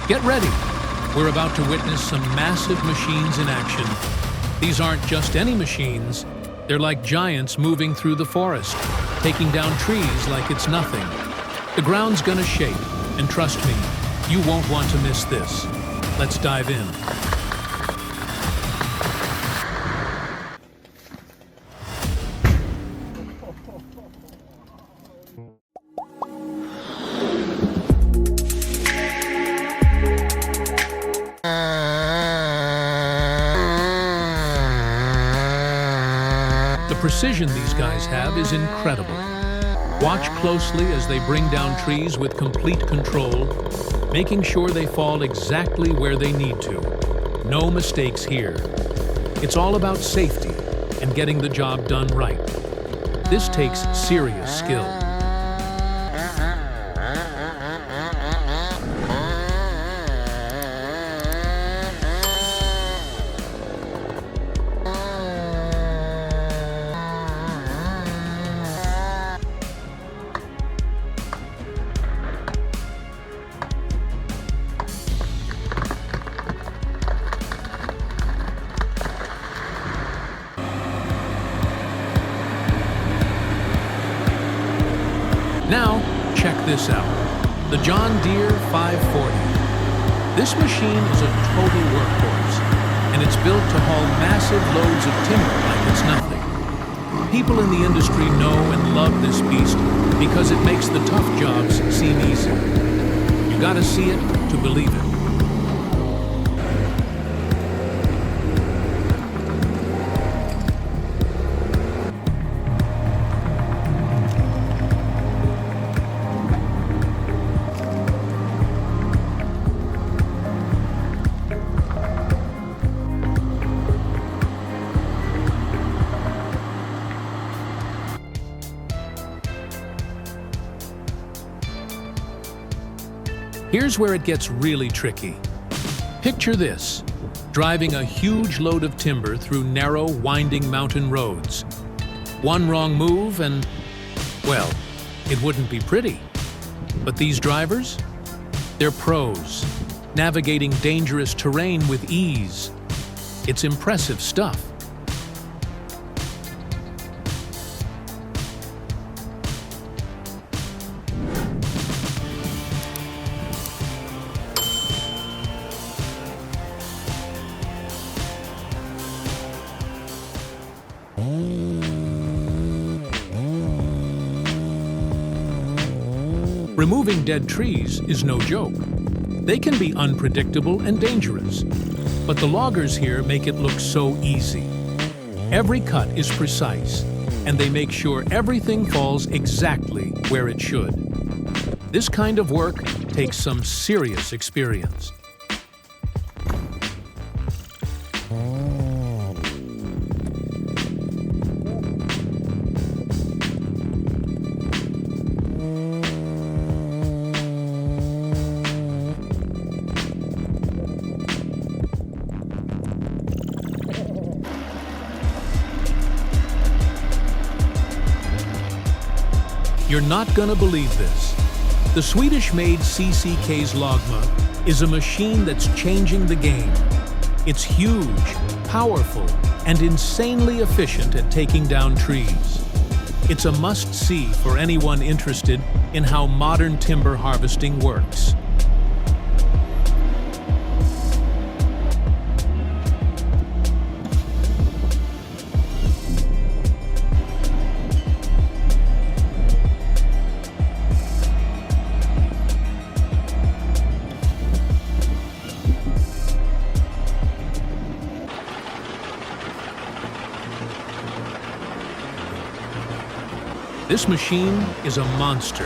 Get ready. We're about to witness some massive machines in action. These aren't just any machines. They're like giants moving through the forest, taking down trees like it's nothing. The ground's gonna shake, and trust me, you won't want to miss this. Let's dive in. The precision these guys have is incredible. Watch closely as they bring down trees with complete control, making sure they fall exactly where they need to. No mistakes here. It's all about safety and getting the job done right. This takes serious skill. Now, check this out. The John Deere 540. This machine is a total workhorse, and it's built to haul massive loads of timber like it's nothing. People in the industry know and love this beast because it makes the tough jobs seem easy. You gotta see it to believe it. Here's where it gets really tricky. Picture this, driving a huge load of timber through narrow, winding mountain roads. One wrong move and, well, it wouldn't be pretty. But these drivers? They're pros, navigating dangerous terrain with ease. It's impressive stuff. Removing dead trees is no joke. They can be unpredictable and dangerous, but the loggers here make it look so easy. Every cut is precise, and they make sure everything falls exactly where it should. This kind of work takes some serious experience. You're not gonna believe this. The Swedish-made CCK's Logma is a machine that's changing the game. It's huge, powerful, and insanely efficient at taking down trees. It's a must-see for anyone interested in how modern timber harvesting works. This machine is a monster.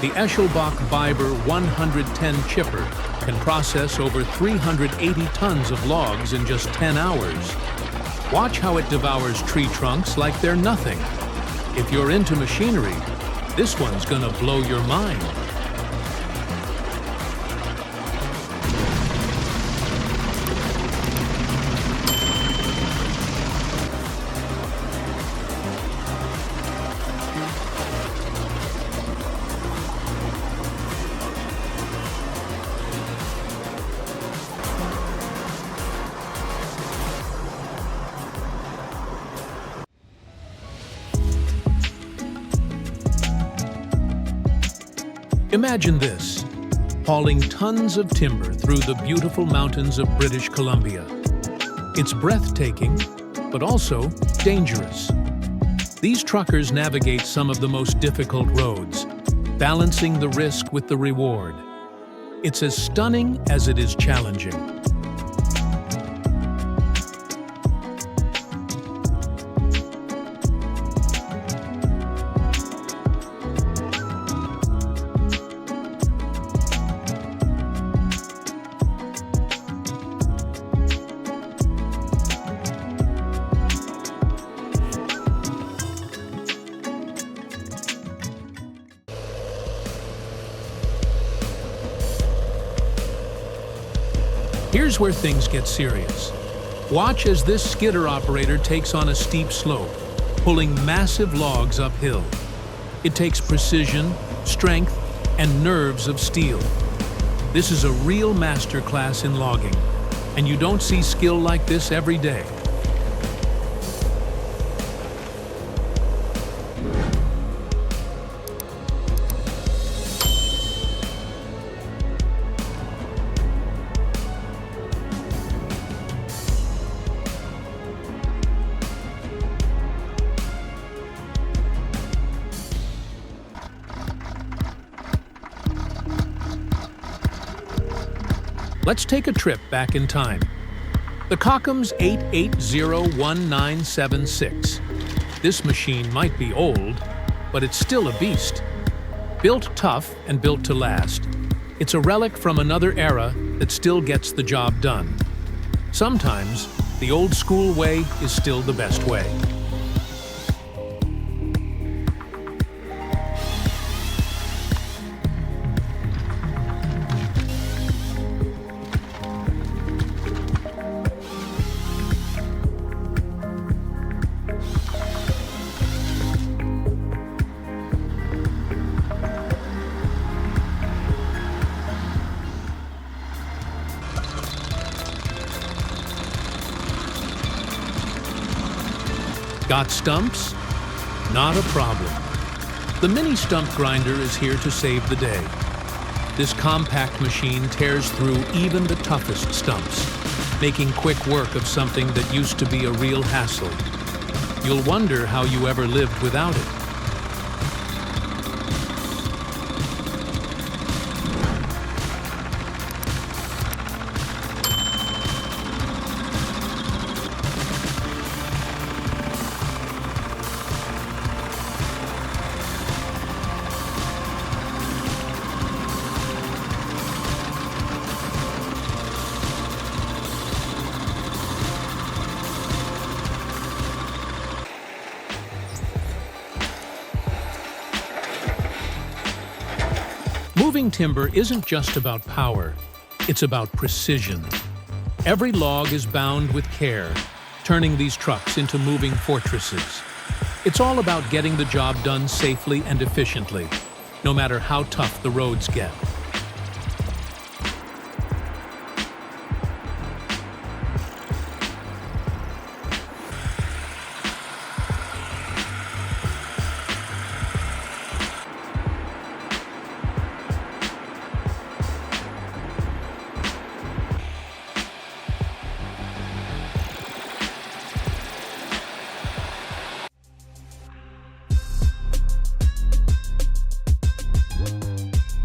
The ESSHELBACH Biber 110 chipper can process over 380 tons of logs in just 10 hours. Watch how it devours tree trunks like they're nothing. If you're into machinery, this one's gonna blow your mind. Imagine this, hauling tons of timber through the beautiful mountains of British Columbia. It's breathtaking, but also dangerous. These truckers navigate some of the most difficult roads, balancing the risk with the reward. It's as stunning as it is challenging. Here's where things get serious. Watch as this skidder operator takes on a steep slope, pulling massive logs uphill. It takes precision, strength, and nerves of steel. This is a real masterclass in logging, and you don't see skill like this every day. Let's take a trip back in time. The Cockham's 8801976. This machine might be old, but it's still a beast. Built tough and built to last, it's a relic from another era that still gets the job done. Sometimes, the old school way is still the best way. Got stumps? Not a problem. The mini stump grinder is here to save the day. This compact machine tears through even the toughest stumps, making quick work of something that used to be a real hassle. You'll wonder how you ever lived without it. Moving timber isn't just about power, it's about precision. Every log is bound with care, turning these trucks into moving fortresses. It's all about getting the job done safely and efficiently, no matter how tough the roads get.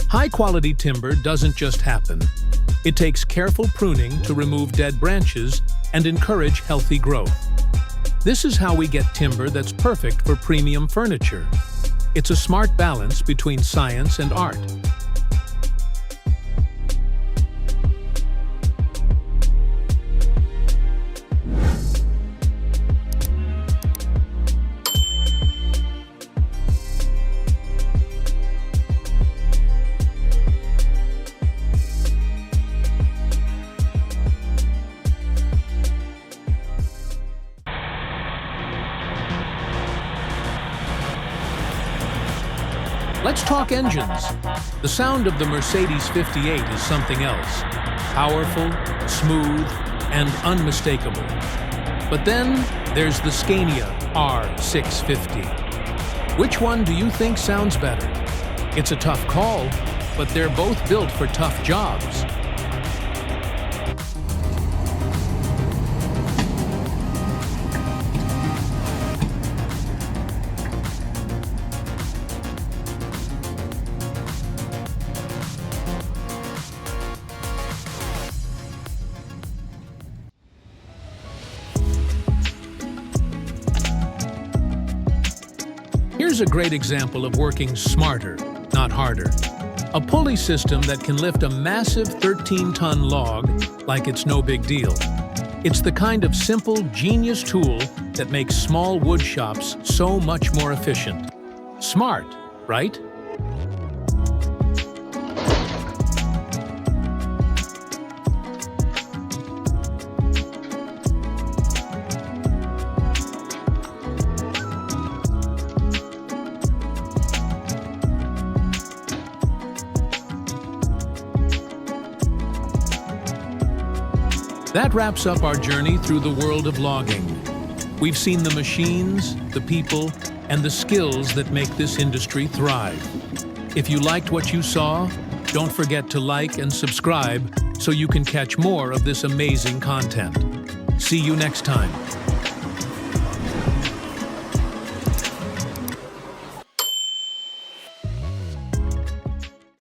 High-quality timber doesn't just happen. It takes careful pruning to remove dead branches and encourage healthy growth. This is how we get timber that's perfect for premium furniture. It's a smart balance between science and art. Let's talk engines. The sound of the Mercedes 58 is something else. Powerful, smooth, and unmistakable. But then there's the Scania R650. Which one do you think sounds better? It's a tough call, but they're both built for tough jobs. Here's a great example of working smarter, not harder. A pulley system that can lift a massive 13-ton log like it's no big deal. It's the kind of simple, genius tool that makes small wood shops so much more efficient. Smart, right? That wraps up our journey through the world of logging. We've seen the machines, the people, and the skills that make this industry thrive. If you liked what you saw, don't forget to like and subscribe so you can catch more of this amazing content. See you next time.